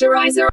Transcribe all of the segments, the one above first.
Moisturizer.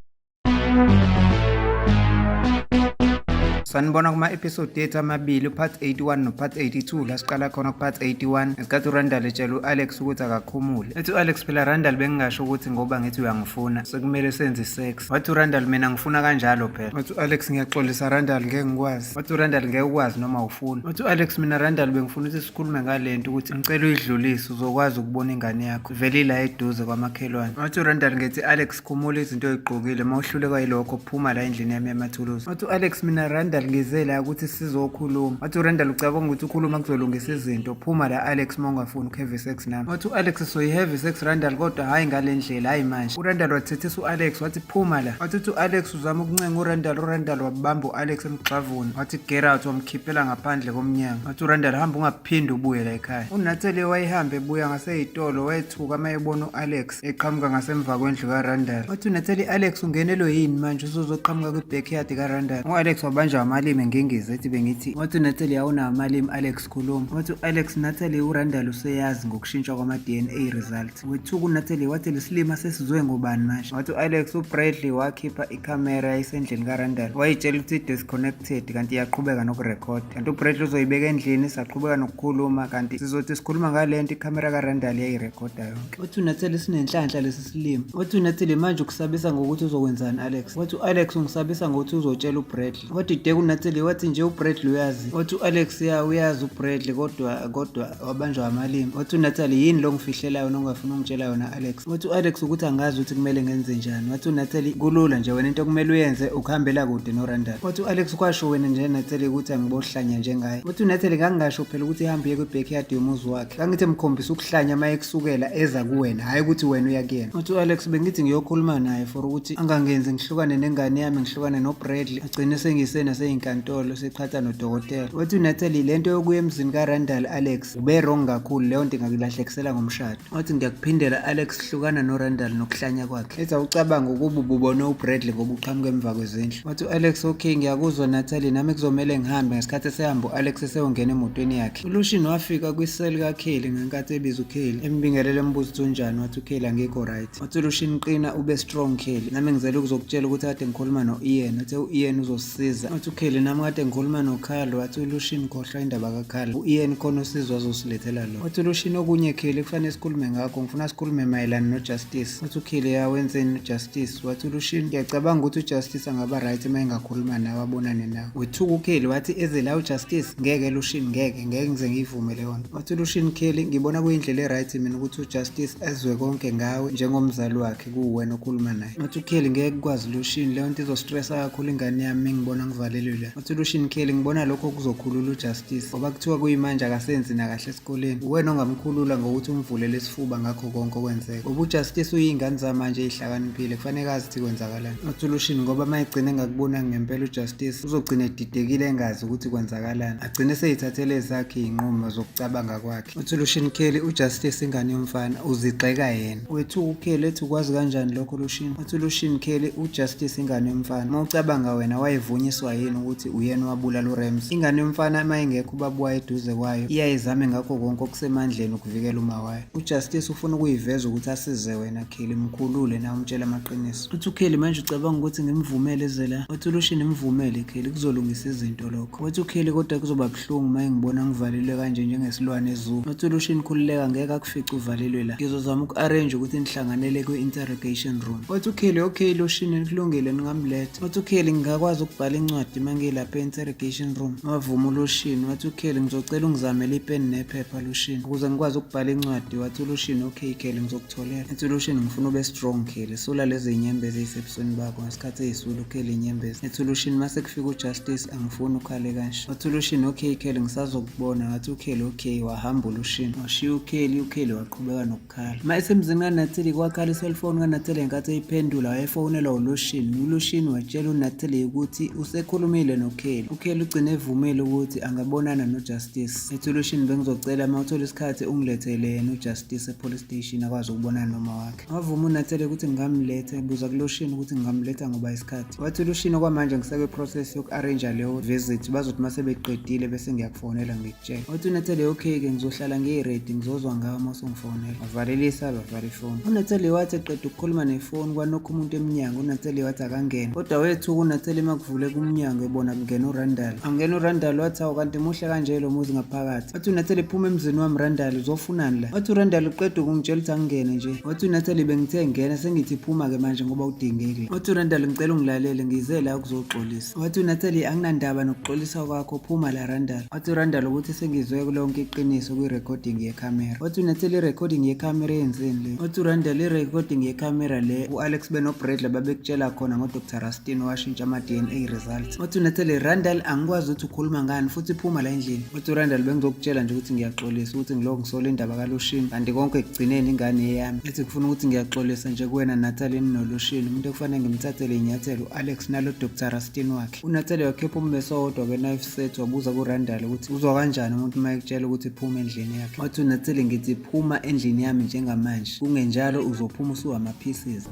Sanibona kuma-episode ethu amabili, upart 81 nopart 82. La siqala khona kupart 81 ngesikhathi uRandall etshela u-Alex ukuthi akakhumule. Ethi u-Alex, phela Randall bengingasho ukuthi ngoba ngithi uyangifuna sekumele senze isex. Wathi uRandall, mina ngifuna kanjalo phela. Wathi u-Alex, ngiyaxolisa Randall, ngeke ngikwazi. Wathi uRandall, ngeke ukwazi noma ufuna. Wathi u-Alex, mina Randall bengifuna ukuthi sikhulume ngale nto ukuthi ngicela uyidlulise uzokwazi ukubona ingane yakho vele ila eduze kwamakhelwane. Wathi uRandall, ngithi Alex, khumula izinto oyigqokile mawuhluleka yilokho phuma la endlini yami yamathuluzi. Wathi u-Alex, mina Randall ngize la ukuthi sizokhuluma. Wathi uRandall, ucabanga ukuthi ukhuluma kuzolungisa izinto, phuma la Alex mawungafuni ukuhave sex nami. Wathi u-Alex, soyi-have sex Randall, kodwa hayi ngale ndlela, hayi manje. uRandall wathethisa u-Alex wathi phuma la. Wathi u-Alex uzama ukuncenga uRandall wabamba u-Alex emgxavuni wathi get out, wamkhiphela ngaphandle komnyango. Wathi uRandall, hamba ungaphinde ubuye la ekhaya. uNatalie wayehamba ebuya ngaseyitolo wethuka mayebona u-Alex eqhamuka ngasemva kwendlu kaRandall. Wathi uNatalie, Alex ungenelwe yini manje uzoqhamuka kwi-backyard kaRandall? U-Alex wabanjwa amalimi ngengizi ethi bengithi. Wathi uNatalie, awunawo amalimi Alex, khuluma. Wathi u-Alex, Natalie uRandall useyazi ngokushintshwa kwama-DNA result. Wethuka uNatalie wathi lesilima sesizwe ngobani manje? Wathi u-Alex, uBradley wakhipha ikhamera yayisendlini kaRandall wayitshela ukuthi disconnected kanti iyaqhubeka nokurekhoda. Kanti uBradley uzoyibeka endlini saqhubeka nokukhuluma kanti sizothi sikhuluma ngale nto ikhamera kaRandall yayirekhoda yonke. Wathi uNatalie, sinenhlanhla lesi silimo. Wathi uNatalie, manje ukusabisa ngokuthi uzokwenzani Alex? Wathi u-Alex, ungisabisa ngokuthi uzotshela uBradley. Wathi deke uNatalie wathi nje uBradley uyazi. Wathi u-Alex, ya uyazi uBradley kodwa wabanjwa amalimi. Wathi uNatalie, yini lo ngifihlelayo nongafuna ungitshela yona Alex? Wathi u-Alex, ukuthi angazi ukuthi kumele ngenze njani. Wathi uNatalie, kulula nje, wena into okumele uyenze ukuhambela kude noRandall. Wathi u-Alex, kwasho wena nje Natalie ukuthi angibohlanya njengaye? Wathi uNatalie, ngangingasho phela ukuthi ihambe iye kwi-backyard yomuzi wakhe, kangithi mkhombisa ukuhlanya uma ekusukela eza kuwena hhayi ukuthi wena uya kuyena. Wathi u-Alex, bengithi ngiyokhuluma naye for ukuthi angangenzi ngihlukane nengane yami ngihlukane noBradley agcine sengisena seyinkantolo seqhatha nodokotela. Wathi uNatalie, lento yokuya emzini kaRandall Alex ube wrong kakhulu, leyo nto ingakulahlekisela ngomshado. Wathi ngiyakuphindela Alex, hlukana noRandall nokuhlanya kwakhe. Ethi awucabanga ukuba ububone uBradley ngoba uqhamuka emva kwezindlu. Wathi u-Alex, okay ngiyakuzwa Natalie, nami kuzomele ngihambe. Ngesikhathi esehamba u-Alex esewongena emotweni yakhe. uLucian wafika kwiseli kaKelly ngenkathi ebiza uKelly embingelela embuza ukuthi unjani. Wathi uKelly, angikho right. Wathi uLucian, qina ube strong Kelly, nami ngizele ukuzokutshela ukuthi kade ngikhuluma no-Ian. Wathi u-Ian uzosisiza. Wathi uKelly, nami kade ngikhuluma noKhalo. Wathi uLucian, khohlwa indaba kaKhalo, u-Ian khona usizo azosilethela lo. Wathi uLucian, okunye Kelly kufanele sikhulume ngakho, ngifuna sikhulume mayelana noJustice. Wathi uKelly, ya wenzeni noJustice? Wathi uLucian, ngiyacabanga ukuthi uJustice angaba right uma engakhuluma nawe abonane nawe. Wethuka uKelly wathi eze la uJustice, ngeke Lucian, ngeke ngize ngiyivume leyo nto. Wathi uLucian, Kelly ngibona kuyindlela e-right mina ukuthi uJustice ezwe konke ngawe njengomzali wakhe kuwena okhuluma naye. Wathi uKelly, ngeke kukwazi Lucian, leyo nto izostressa kakhulu ingane yami ngibona ngivalelwe la. Wathi uLucian, Kelly ngibona lokho kuzokhulula uJustice ngoba kuthiwa kuyimanje akasenzi nakahle esikoleni, uwena ongamkhulula ngokuthi umvulele isifuba ngakho konke okwenzeka. Ngoba uJustice uyingane zamanje eyihlakaniphile, kufanele azi ukuthi kwenzakalani. Wathi uLucian, ngoba mayigcine engakubonanga ngempela uJustice uzogcina edidekile engazi ukuthi kwenzakalani, agcine seyithathele zakhe iy'nqumo zokucabanga kwakhe. Wathi uLucian, Kelly uJustice ingane yomfana uzigxeka yena. Wethuka uKelly ethi ukwazi kanjani lokho Lucian? Wathi uLucian, Kelly uJustice ingane yomfana mawucabanga wena wayevunyiswa yini ukuthi uyena wabulala uRamsey? Ingane yomfana uma ingekho ubaba wayo eduze kwayo iyayizame ngakho konke okusemandleni ukuvikela uma wayo. uJustice ufuna ukuyiveza ukuthi asize wena Kelly, mkhulule na umtshela amaqiniso. Uthi uKelly, manje ucabanga ukuthi ngimvumele eze la? Wathi uLucian, imvumele Kelly, kuzolungisa izinto lokho. Wathi uKelly, kodwa kuzoba buhlungu uma ngibona ngivalelwe kanje njengesilwane ezoo. Wathi uLucian, khululeka, ngeke akufice uvalelwe la, ngizozama uku-arrange ukuthi nihlanganele kwi-interrogation room. Wathi uKelly, okay Lucian, kulungile ningamletha. Wathi uKelly, ngingakwazi ukubhala incwadi uma ngilapha e-interrogation room? Wavuma uLucian. Wathi uKelly, ngizocela ungizamele ipeni nephepha Lucian ukuze ngikwazi ukubhala incwadi. Wathi uLucian, okay Kelly, ngizokutholela. Wathi uLucian, ngifuna ube strong Kelly, sula lezi inyembezi ey'sebusweni bakho ngesikhathi ey'sula uKelly inyembezi. Wathi uLucian, mase kufika uJustice angifuni ukhale kanje. Wathi uLucian, okay Kelly, ngisazokubona. Wathi uKelly, okay. Wahamba uLucian washiya uKelly waqhubeka nokukhala. Ma esemzini kaNatalie kwakhala iselfoni kaNatalie ngenkathi eyiphendula wayefonelwa uLucian. uLucian watshela uNatalie ukuthi usekhulume ukhulumile noKelly. uKelly ugcine evumile ukuthi angabonana noJustice. ethi uLushini bengizocela uma uthola isikhathi ungilethele yena uJustice epolice station akwazi ukubonana noma wakhe. Wavuma uNatali ukuthi ngingamletha, ebuza kuLushini ukuthi ngingamletha ngoba isikhathi. wathi uLushini okwamanje ngiseke process yoku-arrange leyo visit, bazothi mase beqedile bese ngiyakufonela ngikutshela. wathi uNatali okay-ke ngizohlala ngiyi-ready ngizozwa ngawo uma usungifonela. wavalelisa bavala ifoni. uNatali wathi eqeda ukukhuluma nefoni kwanokho umuntu emnyango. uNatali wathi akangene, kodwa wethuka uNatali makuvuleka umnyango ebona kungena uRandall. angena uRandall wathi awu kanti muhle kanje lo muzi ngaphakathi. wathi uNatali phuma emzini wami Randall, uzofunani la? wathi uRandall uqeda ukungitshela ukuthi angingene nje. wathi uNatali bengithe ngena sengithi phuma-ke manje ngoba udingekile. wathi uRandall ngicela ungilalele ngize la ukuzoxolisa. wathi uNatali anginandaba nokuxolisa kwakho, phuma la Randall. wathi uRandall ukuthi sengizwe lonke iqiniso kwi-recording yekhamera. wathi uNatali i-recording yekhamera yenzeni le? wathi uRandall i-recording yekhamera le u-Alex benoBradley babekutshela khona ngoDr. Rustin washintsha ama-DNA results. wathi uNatali Randall angikwazi ukuthi ukhuluma ngani futhi phuma la endlini. wathi uRandall bengizokutshela nje ukuthi ngiyaxolisa ukuthi ngiloko ngisola indaba kaLushini kanti konke ekugcineni ingane yami. ethi kufuna ukuthi ngiyaxolisa nje kuwena Natali noLushini, umuntu ekufanele ngimthathele inyathelo u-Alex nalo Dr. Rustin wakhe. uNatali wakhepha umbeso owodwa knife set wabuza kuRandall ukuthi uzwa kanjani umuntu uma ekutshela ukuthi phuma endlini yakhe. wathi uNatali ngithi phuma endlini yami njengamanje, kungenjalo uzophuma usuwama-pieces.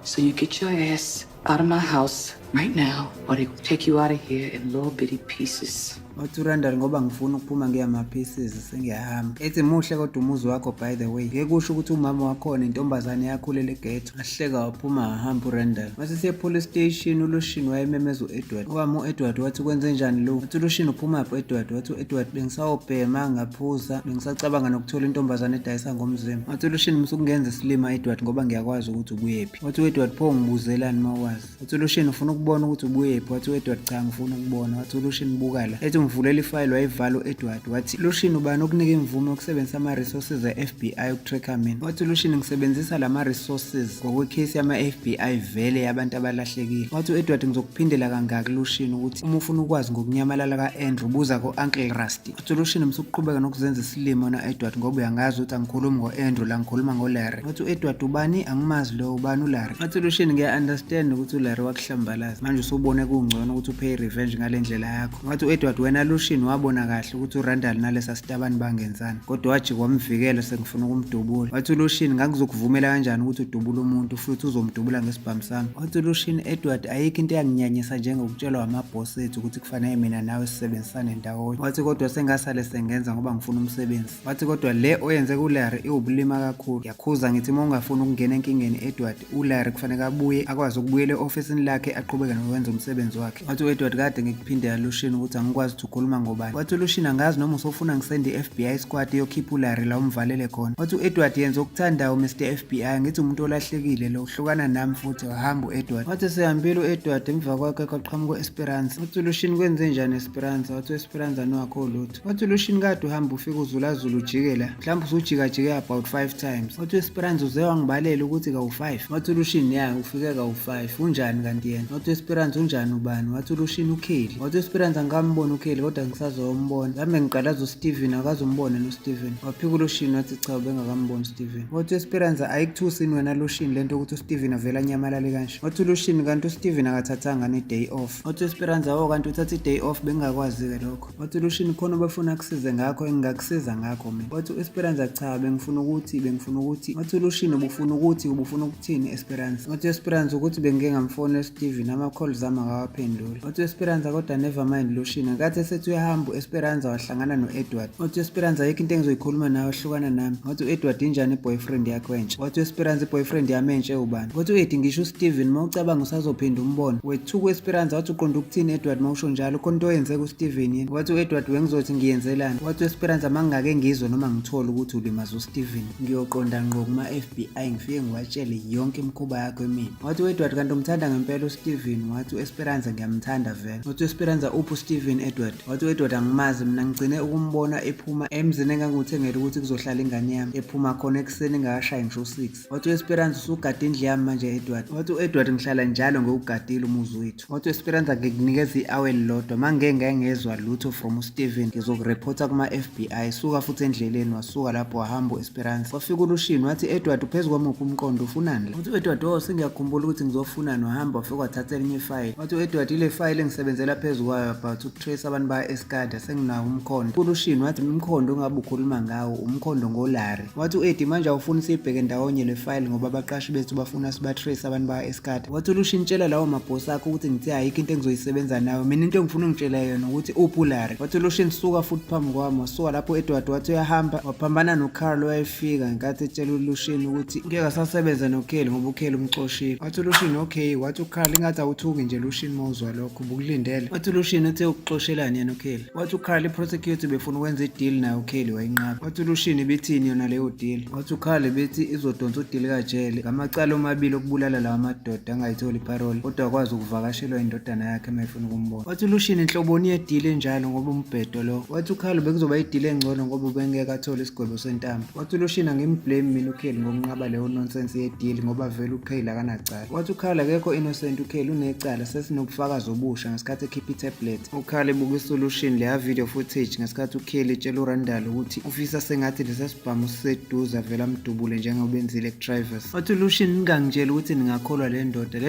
So you get your ass out of my house right now, or they will take you out of here in little bitty pieces. wathi uRandall ngoba ngifuna ukuphuma ngiyama-pieces sengiyahamba. ethi muhle kodwa umuzi wakho by the way, ngeke kusho ukuthi umama wakhona intombazane yakhulela egetho. ahleka waphuma wahamba uRandall. wasesiya epolice station. uLushini wayememeza u-Edward. owami u-Edward wathi kwenze njani lo? wathi uLushini uphumaphi u-Edward? wathi u-Edward bengisawubhema ngaphuza, bengisacabanga nokuthola intombazane edayisa ngomzimba. wathi uLushini msukungenza isilima Edward ngoba ngiyakwazi ukuthi ubuyephi. wathi u-Edward pho ngibuzelani uma wazi? wathi uLushini ufuna ukubona ukuthi ubuyephi? wathi u-Edward cha ngifuna ukubona. wathi uLushini bukala. ethi ngivulela ifayili wayivala u-Edward. wathi Lushini ubani okunika imvume yokusebenzisa ama-resources e-FBI ukutracker mina? wathi uLushini ngisebenzisa lama-resources ngokwekhesi yama-FBI vele yabantu abalahlekile. wathi u-Edward ngizokuphindela kangaki Lushini ukuthi uma ufuna ukwazi ngokunyamalala ka-Andrew buza ko-Uncle Rusty. wathi uLushini msukuqhubeka nokuzenza isilimo na-Edward ngoba uyangazi ukuthi angikhulumi ngo-Andrew la ngikhuluma ngoLarry. wathi u-Edward ubani? angimazi lo, ubani uLarry? wathi uLushini ngiya-understand ukuthi uLarry wakuhlambalaza manje usubone kungcono ukuthi upay revenge ngale ndlela yakho. wathi u-Edward wena Lushini wabona kahle ukuthi uRandall nalesa sitabani bangenzani, kodwa wathi kwamvikela sengifuna ukumdubula. wathi uLushini ngangizokuvumela kanjani ukuthi udubule umuntu futhi uzomdubula ngesibhamu sami? wathi uLushini Edward ayikho into eyanginyanyisa njengokutshelwa amabhosi ethu ukuthi kufanele mina nawe sisebenzisane ndawonye. wathi kodwa sengasale sengenza ngoba ngifuna umsebenzi. wathi kodwa le oyenze kuLarry iwubulima kakhulu. ngiyakhuza ngithi uma ungafuni ukungena enkingeni Edward, uLarry kufanele abuye akwazi ukubuyela e-ofisini lakhe aqhubeke nokwenza umsebenzi wakhe. wathi u-Edward kade ngikuphindela Lushini ukuthi angikwazi ukuthi ukhuluma ngobani. wathi uLushini angazi noma usofuna ngisende i-FBI squad yokhipha uLarry la umvalele khona. wathi u-Edward yenza okuthandayo Mr. FBI, ngithi umuntu olahlekile lo, uhlukana nami futhi wahamba u-Edward. wathi sehambile u-Edward emva kwakhe kwaqhamuka u-Esperanza. wathi uLushini kwenze njani Esperanza? wathi u-Esperanza nowakho lutho. wathi uLushini kade uhamba ufika uzulazula ujike la, mhlawumbe usujikajike about 5 times. wathi u-Esperanza uze wangibalela ukuthi kawu-5. wathi uLushini ya ufike kawu-5 unjani kanti yena? wathi u-Esperanza unjani ubani? wathi uLushini uKelly. wathi u-Esperanza ngambona uKelly kodwa ngisazombona, nami ngiqalaza uSteven akazombona noSteven. waphika uLushini wathi cha ubengakamboni Steven. wathi u-Esperanza ayikuthusini wena Lushini lento ukuthi uSteven avela nyamalale kanje. wathi uLushini kanti uSteven akathathanga ne-day off. wathi u-Esperanza kanti uthatha i-day off bengingakwazi-ke lokho. wathi uLushini khona ubefuna kusize ngakho engingakusiza ngakho mina. wathi u-Esperanza cha bengifuna ukuthi. wathi uLushini ubufuna ukuthini Esperanza? wathi u-Esperanza ukuthi bengike ngamfonela uSteven ama-calls ami akawaphenduli. wathi u-Esperanza kodwa never mind Lushini kathi esethi uyahamba u-Esperanza wahlangana no-Edward. wathi u-Esperanza ayikho into engizoyikhuluma nawe hlukana nami. wathi u-Edward injani i-boyfriend yakho entsha? wathi u-Esperanza i-boyfriend yami entsha ubani? wathi u-Edi ngisho uSteven uma ucabanga usazophinda umbona. wethuka u-Esperanza wathi uqonda ukuthini Edward uma usho njalo khona into oyenzeka uSteven yini? wathi u-Edward wengizothi ngiyenzelani? wathi u-Esperanza mangingake ngizwe noma ngithole ukuthi ulimaza uSteven ngiyoqonda ngqo kuma-FBI ngifike ngiwatshele yonke imikhuba yakho emini. wathi u-Edward kanti umthanda ngempela uSteven? wathi u-Esperanza ngiyamthanda vele. wathi u-Esperanza uphi uSteven Edward? wathi u-Edward angimazi mina ngigcine ukumbona ephuma emzini engangiwuthengele ukuthi kuzohlala ingane yami, ephuma khona ekuseni engakashayi ngisho 6. wathi u-Esperanza usugada indlu yami manje Edward. wathi u-Edward ngihlala njalo ngewugadile umuzi wethu. wathi u-Esperanza ngikunikeza i-hour elilodwa mangeke ngezwa lutho from uSteven ngizokureporta kuma-FBI. suka futhi endleleni. wasuka lapho wahamba u-Esperanza. wafika uLushini wathi Edward uphezu kwamuphi umqondo ufunani la? wathi u-Edward sengiyakhumbula ukuthi ngizofuna wayifunani wahamba wafika wathatha elinye ifayili. Wathi u-Edward, ile fayili engisebenzela phezu kwayo about ukutrace abantu baya eSCADA senginawo umkhondo. uLushini wathi umkhondo ongabe ukhuluma ngawo umkhondo ngoLarry. Wathi u-Eddie, manje awufuni siyibheke ndawonye le fayili ngoba abaqashi bethu bafuna sibatrace abantu baya eSCADA. Wathi uLushini, tshela lawo mabhosi akho ukuthi ngithe ayikho into engizoyisebenza nayo, mina into engifuna ungitshela yona ukuthi uphi uLarry. Wathi uLushini, suka futhi phambi kwami. Wasuka lapho u-Edward wathi uyahamba waphambana noCarl owayefika ngenkathi etshela uLushini ukuthi ngeke asasebenza noKelly ngoba uKelly umxoshile. Wathi uLushini, okay. Wathi uCarl, ingathi awuthuki nje Lushini mawuzwa lokho ubukulindele. Wathi uLushini, uthe ukuxoshelani yena uKelly. Wathi uCarl, iprosecutor befuna ukwenza ideal naye uKelly wayinqaba. Wathi uLushini, bithini yona leyo deal? Wathi uCarl, bethi izodonsa udeal kajele ngamacala omabili okubulala lawa madoda angayitholi parole kodwa akwazi ukuvakashelwa indodana yakhe mayefuna ukumbona. Wathi uLushini, inhloboni yedeal enjalo ngoba umbhedo lo. Wathi uCarl, bekuzoba ideal engcono ngoba ubengeke athole isigwebo sentambo. Wathi uLushini, angimblame mina uKelly ngokunqaba leyo nonsense yedeal ngoba vele uKelly akanacala. Wathi uCarl, akekho innocent uKelly unecala, sesinobufakazi obusha ngesikhathi ekhipha itablet. uCarl ebukisa uLushini leya video footage ngesikhathi uKelly etshela uRandall ukuthi ufisa sengathi lesa sibhamu siseduze vele amdubule njengoba enzile kuTrivers. Wathi uLushini, ningangitshela ukuthi ningakholwa le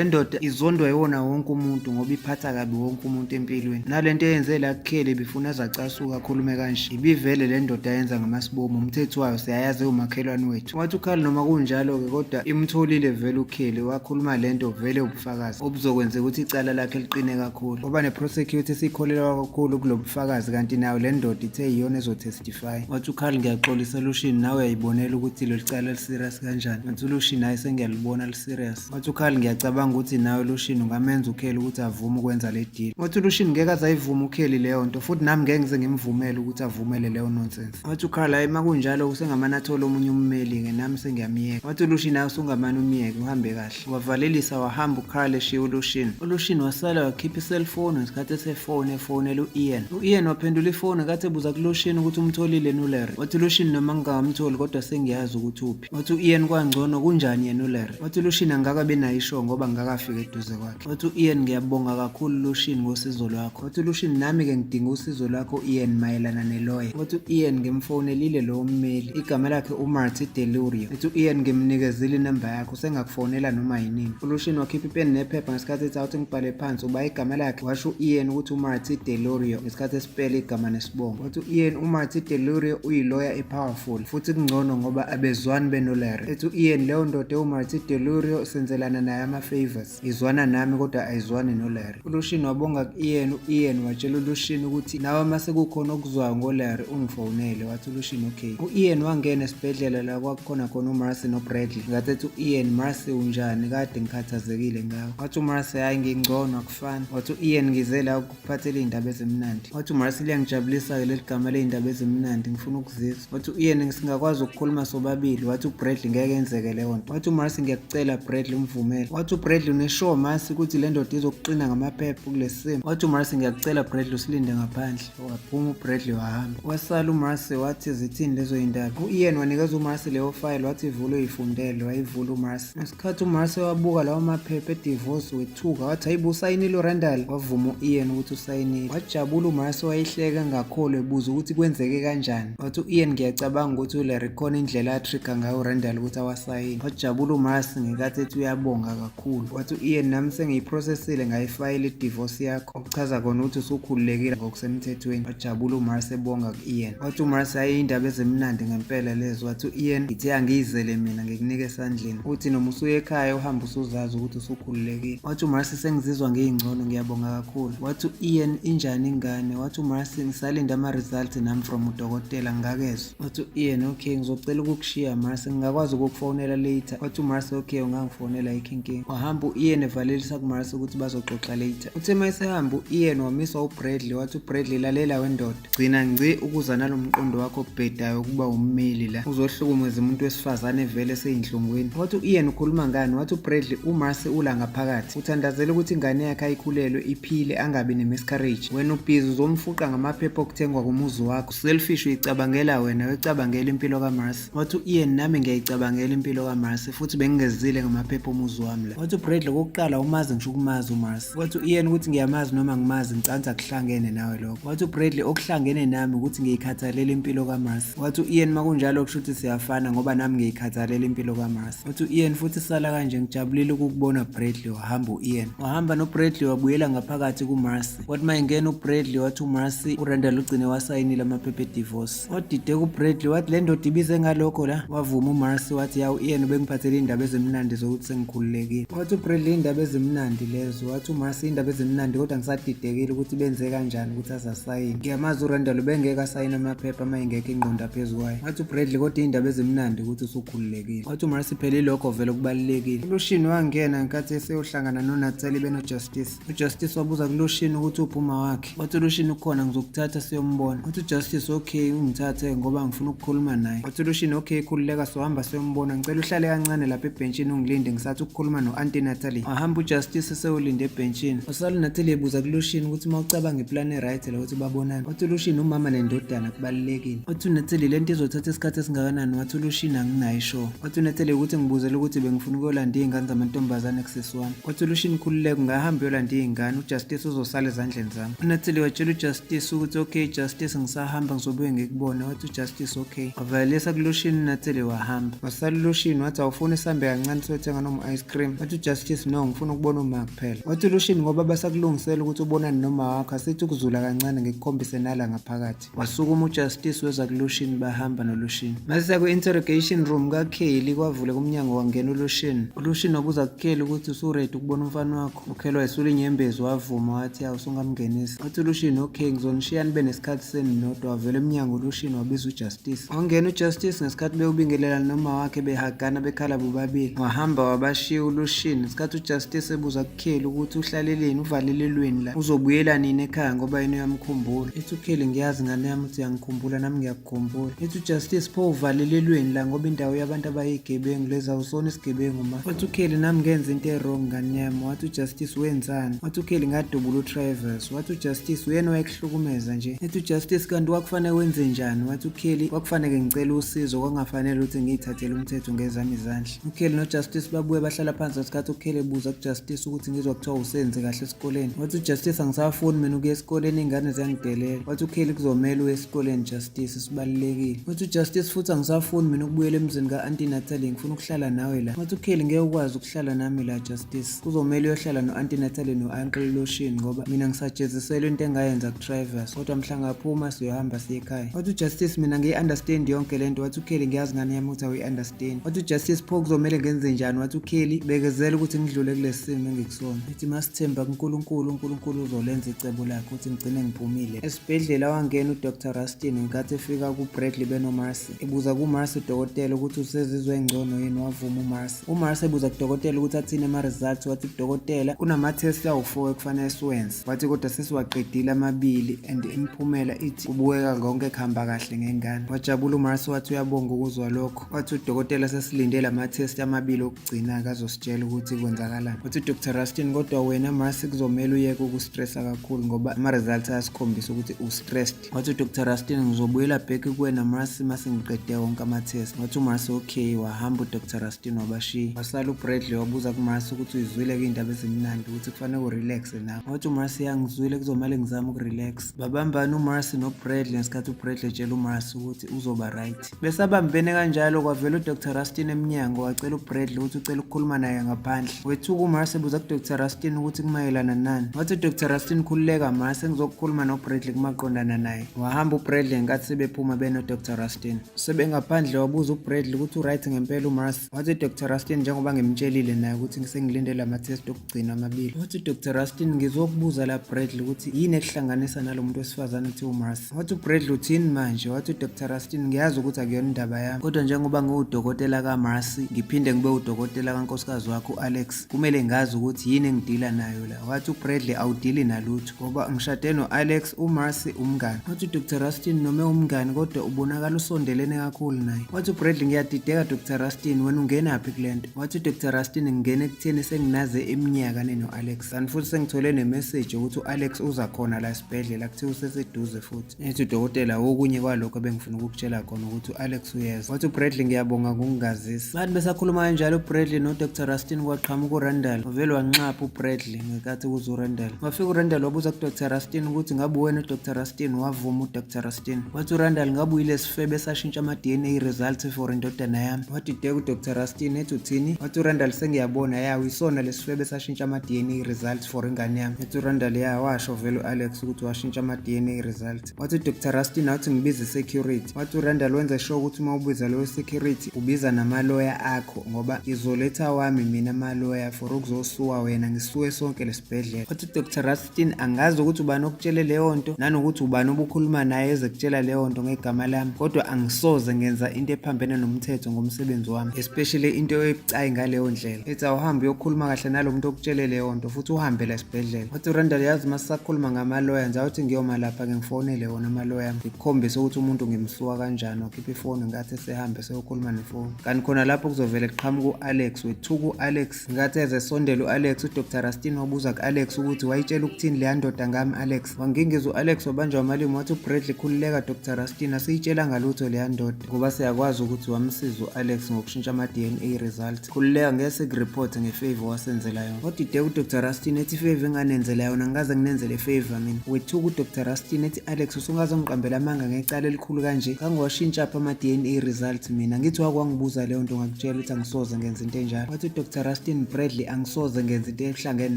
ndoda izondwa yiwona wonke umuntu ngoba iphatha kabi wonke umuntu empilweni. Nalento eyenze la kuKelly bifuna zacasuka akhulume kanje ibivele le ndoda yenza ngamasibomu, umthetho wayo siyayazi umakhelwane wethu. Wathi uCarl, noma kunjalo-ke kodwa imtholile vele uKelly wakhuluma lento vele ubufakazi obuzokwenza ukuthi icala lakhe liqine kakhulu ngoba neprosecutor sikholelwa kakhulu kulo bufakazi kanti nayo le ndoda ithe iyona ezotestify. Wathi uCarl, ngiyaxolisa Lushini, nawe uyayibonela ukuthi lo licala liserious kanjani. Wathi uLushini, hayi sengiyalibona liserious. Wathi uCarl, ngiyacabanga ukuthi nawe Lushini ungamenza uKelly ukuthi avume ukwenza le deal. Wathi uLushini, ngeke azayivuma uKelly leyo nto futhi nami ngeke ngize ngimvumele ukuthi avumele leyo nonsense. Wathi uCarl, hayi makunjalo kusengamane athole omunye ummeli-ke nami sengiyamyeka. Wathi uLushini, hayi usungamane umyeke uhambe kahle. Wavalelisa wahamba uCarl eshiya uLushini. uLushini wasala wakhipha iselfoni ngesikhathi efonela u-Ian. u-Ian waphendula ifoni kathi ebuza kuLushini ukuthi umtholile uLarry. Wathi uLushini, noma ngingamtholi kodwa sengiyazi ukuthi uphi. Wathi u-Ian, kwangcono kunjani yena uLarry? Wathi uLushini, angakabe nayo isho ngoba ngingakafika eduze kwakhe. Wathi u-Ian, ngiyabonga kakhulu Lushini ngosizo lwakho. Wathi uLushini, nami-ke ngidinga usizo lwakho Ian mayelana nelawyer. Wathi u-Ian, ngimfonelile lo mmeli igama lakhe uMarty Delurio. Wathi u-Ian, ngimnikezile inamba yakho sengakufonela noma yinini. uLushini wakhipha ipeni nephepha ngesikhathi ethi awuthi ngibhale phansi uba igama lakhe washo u-Ian ukuthi uMarty Delurio ngesikhathi esipela igama nesibongo. Wathi u-Ian, uMarty Delurio uyiloya epowerful futhi kungcono ngoba abezwani benoLarry. Ethi u-Ian, leyo ndoda uMarty Delurio senzelana naye ama-favors, izwana nami kodwa ayizwani noLarry. uLushini wabonga ku-Ian. u-Ian watshela uLushini ukuthi nawe mase kukhona okuzwayo ngoLarry ungifonele. Wathi uLushini, okay. u-Ian wangena esibhedlela la kwakukhona khona uMarcy noBradley. Ngathi ethi u-Ian, Marcy unjani? Kade ngikhathazekile ngawe. Wathi uMarcy, hayi ngingcono akufani. Wathi u-Ian, ngize la ukuphathela iy'ndaba ezimnandi. Wathi uMarcy, liyangijabulisa-ke leli gama ley'ndaba ezimnandi ngifuna ukuzizwa. Wathi u-Ian, singakwazi ukukhuluma sobabili. Wathi uBradley, ngeke yenzeke leyo nto. Wathi uMarcy, ngiyakucela Bradley umvumele. Wathi uBradley, uneshow Marcy ukuthi le ndoda izokuqina ngamaphepha kulesi simo. Wathi uMarcy, ngiyakucela Bradley usilinde ngaphandle. Waphuma uBradley wahamba. Wasala uMarcy wathi zithini lezo y'ndaba. u-Ian wanikeza uMarcy leyo file wathi ivule uyifundele. Wayivula uMarcy. Ngesikhathi uMarcy wabuka lawo maphepha edivorce wethuka wathi hayibo usayinile uRandall. Wavuma u-Ian ukuthi usayinile. Wajabula uMarcy wayihleka ngakholwa ebuza ukuthi kwenzeke kanjani. Wathi u-Ian, ngiyacabanga ukuthi uLarry khona indlela atrigger ngayo uRandall ukuthi awasayine. Wajabula uMarcy ngekathi ethi uyabonga kakhulu. Wathi u-Ian, nami sengiyiprocessile ngayifayile idivorce yakho okuchaza khona ukuthi usukhululekile ngokusemthethweni. Wajabula uMarcy ebonga ku-Ian. Wathi uMarcy, hayi indaba ezimnandi ngempela lezo. Wathi u-Ian, ngithe angiyizele mina ngikunika esandleni uthi noma usuye ekhaya uhamba usuzazi ukuthi usukhululekile. Wathi uMarcy, sengizizwa ngiyingcono ngiyabonga kakhulu. Wathi u-Ian, injani ingane? Wathi uMarcy, ngisalinde ama-results nami from udokotela ngikakezwa. Wathi u-Ian, okay ngizocela ukukushiya Marcy, ngingakwazi ukukufonela later. Wathi uMarcy, okay ungangifonela ayikho inkinga. Wahamba u-Ian evalelisa kuMarcy ukuthi bazoxoxa later. Uthe mayesehamba u-Ian wamiswa uBradley. Wathi uBradley, lalela wendoda, gcina ngci ukuza nalo mqondo wakho obhedayo ukuba ummeli la uzohlukumeza umuntu wesifazane vele seyinhlungwini. Wathi u-Ian, ukhuluma ngani? Wathi uBradley, uMarcy ula ngaphakathi uthandazela ukuthi ingane yakhe ayikhulelwe iphile angabi ne-miscarriage. Wena ubhizi uzomfuqa ngamaphepha okuthengwa kumuzi wakho. Selfish uyicabangela wena, wecabangela impilo kaMarcy. Wathi u-Ian, nami ngiyayicabangela impilo kaMarcy futhi bengingezile ngamaphepha omuzi wami la. Wathi uBradley, kokuqala umazi ngisho ukumazi uMarcy. Wathi u-Ian, ukuthi ngiyamazi noma ngimazi ngicanza kuhlangene nawe lokho. Wathi uBradley, okuhlangene nami ukuthi ngiyikhathalela impilo kaMarcy. Wathi u-Ian, makunjalo kusho ukuthi siyafana ngoba nami ngiyikhathalela impilo kaMarcy. Wathi u-Ian, futhi sala kanje ngijabulile ukukubona wabona Bradley wahamba u-Ian. Wahamba noBradley wabuyela ngaphakathi kuMarcy. Wathi mayengena uBradley wathi uMarcy uRandall ugcine wasayinile amaphepha edivorce. Odide kuBradley wathi le ndoda ibize ngalokho la. Wavuma uMarcy wathi yawu Ian ubengiphathele indaba ezimnandi zokuthi sengikhululekile. Wathi uBradley indaba ezimnandi lezo. Wathi uMarcy indaba ezimnandi kodwa ngisadidekile ukuthi benze kanjani ukuthi azasayine. Ngiyamazi uRandall ubengeke asayine amaphepha mayengekho ingqondo phezulu kwayo. Wathi uBradley kodwa indaba ezimnandi ukuthi usukhululekile. Wathi uMarcy phela ilokho vele kubalekile. uLucian wangena ngenkathi eseyohlangana noNatalie benoJustice. uJustice wabuza kuLucian ukuthi uphuma wakhe. Wathi uLucian ukhona ngizokuthatha siyombona. Wathi uJustice okay ungithathe ngoba ngifuna ukukhuluma naye. Wathi uLucian okay khululeka sohamba siyombona. Ngicela uhlale kancane lapha ebhenchini ungilinde ngisathi ukukhuluma noAuntie Natalie. Wahamba uJustice esewulinde ebhenchini. Wasala uNatalie ebuza kuLucian ukuthi mawucabanga iplan eright la ukuthi babonane. Wathi uLucian umama nendodana kubalekile. Wathi uNatalie lento izothatha isikhathi esingakanani. Wathi uLucian anginayo sure. Wathi uNatalie ukuthi ngibuzele ukuthi bengifuna ukuyolanda izingane zamantombazane kusesi1. Wathi uLucian khululeka ngahamba uyolanda izingane uJustice uzosala ezandleni zami. uNatalie watshela uJustice ukuthi okay Justice ngisahamba ngizobuye ngikubona. Wathi uJustice okay. Wavalisa kuLucian uNatalie wahamba. Wasala uLucian wathi awufuni sihambe kancane siyothenga noma ice cream. Wathi uJustice no ngifuna ukubona uma kuphela. Wathi uLucian ngoba basakulungisela ukuthi ubonane noma wakho asithi ukuzula kancane ngikukhombise nala ngaphakathi. Wasukuma uJustice weza kuLucian bahamba noLucian. Mase ku-interrogation room kaKaylee kwavule kumnyango wangena uLucian. uLucian wabuza kuKaylee ukuthi usuready ukubona umfana wakho. uKaylee wayisula inyembezi wavuma wathi ya usungamngenisa. Wathi uLucian okay ngizonishiya nibe nesikhathi seninodwa. Wavela emnyango uLucian wabiza uJustice. Wangena uJustice ngesikhathi bewubingelela noma wakhe behagana bekhala bobabili. Wahamba wabashiya uLucian ngesikhathi uJustice ebuza kuKaylee ukuthi uhlaleleni uvalelelweni la uzobuyela nini ekhaya ngoba yena uyamkhumbula. Ethi uKaylee ngiyazi ngane yami ukuthi uyangikhumbula nami ngiyakukhumbula. Ethi uJustice pho uvalelelweni la ngoba indawo yabantu abayigebengu leza usona isigebengu ma. Wathi uKaylee nami ngenza into wrong ngane yami. Wathi uJustice wenzani? Wathi uKaylee ngadubula uTravis. Wathi uJustice uyena wayekuhlukumeza nje. Ethi uJustice kanti wakufanele wenze njani? Wathi uKaylee wakufanele ngicela usizo kwangafanele ukuthi ngiyithathele umthetho ngezami izandla. uKaylee noJustice babuye bahlala phansi ngesikhathi uKaylee ebuza kuJustice ukuthi ngizwa kuthiwa usenze kahle esikoleni. Wathi uJustice angisafuni mina ukuya esikoleni ingane ziyangidelela. Wathi uKaylee kuzomela uye esikoleni Justice sibalekile. Wathi uJustice futhi angisafuni mina ukubuyela emzini kaAuntie Natalie ngifuna ukuhlala nawe la. Wathi uKaylee ngeke ukwazi ukuhlala nami la Justice. Kuzomela uyohlala noAuntie Natalie noUncle Lucian ngoba mina ngisajezisela into engayenza kuTravis. Kodwa mhla ngaphuma siyohamba siye ekhaya. Wathi uJustice mina ngiyi-understand yonke lento. Wathi uKaylee ngiyazi ngane yami ukuthi awu-understand. Wathi uJustice pho kuzomela ngenze njani? Wathi uKaylee bekezela ukuthi ngidlule kulesi simo engikusona. Ethi masithemba kuNkulunkulu uzolenza icebo lakhe ukuthi ngigcine ngiphumile. Esibhedlela wangena uDr Rustin ngenkathi efika kuBradley benoMarcy. Ebuza kuMarcy udokotela ukuthi usezizwe engcono yini. Wavuma uMarcy. uMarcy ebuza kudokotela ukuthi athini ama-results. Wathi kudokotela kunama-test awu4 ekufanele siwenze. Wathi kodwa sesiwaqedile amabili and imiphumela ithi kubukeka konke kuhamba kahle ngengane. Wajabula uMarcy wathi uyabonga ukuzwa lokho. Wathi udokotela sesilinde lama-test amabili okugcina akazositshela ukuthi kwenzakalani. Wathi uDr Rustin kodwa wena Marcy kuzomela uyeke ukustressa kakhulu ngoba ama-results ayasikhombisa ukuthi ustressed. Wathi uDr Rustin ngizobuyela back kuwena Marcy mase ngiqede wonke ama-test. Wathi uMarcy okay. Wahamba uDr Rustin wabashiya. Wasala uBradley wabuza kuMarcy ukuthi uyizwile kuyindaba ezimnandi ukuthi kufanele urelaxe nawe. Wathi uMarcy yangizwile kuzomela ngizame ukurelax. Babambana uMarcy noBradley ngesikhathi uBradley etshela uMarcy ukuthi uzoba right. Besabambene kanjalo kwavela uDr Rustin emnyango wacela uBradley ukuthi ucela ukukhuluma naye ngaphandle. Wethuka uMarcy ebuza kuDr Rustin ukuthi kumayelana nani. Wathi uDr Rustin khululeka Marcy ngizokukhuluma noBradley kumaqondana naye. Wahamba uBradley ngenkathi sebephuma benoDr Rustin. Sebengaphandle wabuza uBradley ukuthi uright ngempela uMarcy. Wathi uDr Rustin njengoba ngimtshelile naye ukuthi ngisengilindele ama-test okugcina amabili. Wathi uDr Rustin ngizokubuza la Bradley ukuthi yini ekuhlanganisa nalomuntu wesifazane kuthiwa uMarcy. Wathi uBradley uthini manje? Wathi uDr Rustin ngiyazi ukuthi akuyona indaba yami kodwa njengoba ngiwudokotela kaMarcy ngiphinde ngibe udokotela kankosikazi wakho uAlex kumele ngazi ukuthi yini engidila nayo la. Wathi uBradley awudili nalutho ngoba ngishade noAlex uMarcy umngane. Wathi uDr Rustin noma umngane kodwa ubonakala usondelene kakhulu naye. Wathi uBradley ngiyadideka Dr Rustin wena ungenaphi kulento? Wathi uDr Rustin ngingene ekutheni senginaze iminyaka noAlex kanti futhi sengithole nemessage ukuthi uAlex uza khona la esibhedlela kuthiwa useseduze futhi. Ethi udokotela okunye kwalokho bengifuna ukukutshela khona ukuthi uAlex uyeza. Wathi uBradley ngiyabonga ngokungazisa. Bathi besakhuluma kanjalo uBradley noDr Rustin kwaqhamuka uRandall. Wavele wanxapha uBradley ngenkathi kuza uRandall. Wafika uRandall wabuza kuDr Rustin ukuthi ngabe wena uDr Rustin. Wavuma uDr Rustin. Wathi uRandall ngabe uyile sifebe esashintsha ama-DNA results for indodana yami. Wathi deka uDr Rustin ethi uthini? Wathi uRandall yabona yawo isona lesifebe sashintsha ama-DNA results for ingane yami. Ethi uRandall washo vele u-Alex ukuthi washintsha ama-DNA results. Wathi uDr Rustin wathi ngibize i-security. Wathi uRandall wenza sure ukuthi uma ubiza leyo security ubiza namaloya akho ngoba ngizoletha wami mina amaloya for ukuzosuwa wena ngisuke sonke lesibhedlela. Wathi uDr Rustin angazi ukuthi ubani okutshele leyo nto nanokuthi ubani obukhuluma naye ezekutshela leyo nto ngegama lami, kodwa angisoze ngenza into ephambene nomthetho ngomsebenzi wami, especially into ebucayi ngaleyo ndlela. Ethi awuhambe uyokhuluma kahle nalo muntu okutshele leyo nto futhi uhambe la esibhedlela. Wathi uRandall yazi masakhuluma ngamaloya ngizathi ngiyoma lapha ngifonele wona amaloya ngikukhombise ukuthi umuntu ngimsuka kanjani, wakhipha ifoni ngathi sehambe seyokhuluma nefoni. Kanti khona lapho kuzovele kuqhamuka u-Alex wethuka u-Alex ngathi ezesondela u-Alex uDr Rustin wabuza ku-Alex ukuthi wayitshela ukuthini leya ndoda ngami Alex. Wangingizwa u-Alex wabanjwa amalimi wathi uBradley khululeka Dr Rustin asiyitshela ngalutho leya ndoda ngoba siyakwazi ukuthi wamsiza u-Alex ngokushintsha ama-DNA results. Khululeka ngeke sikureport ngefavor wasenzela yona. Kodwa uDr Rustin ethi ifavor enganenzela yona ngikaze nginenzele favor mina. Wethuka uDr Rustin ethi Alex usungaze ngiqambela amanga ngecala elikhulu kanje kangiwashintsha apha ama-DNA results mina ngithi wakwangibuza leyo nto ngakutshela ukuthi angisoze ngenza into enjalo. Wathi uDr Rustin Bradley angisoze ngenza into ehlangene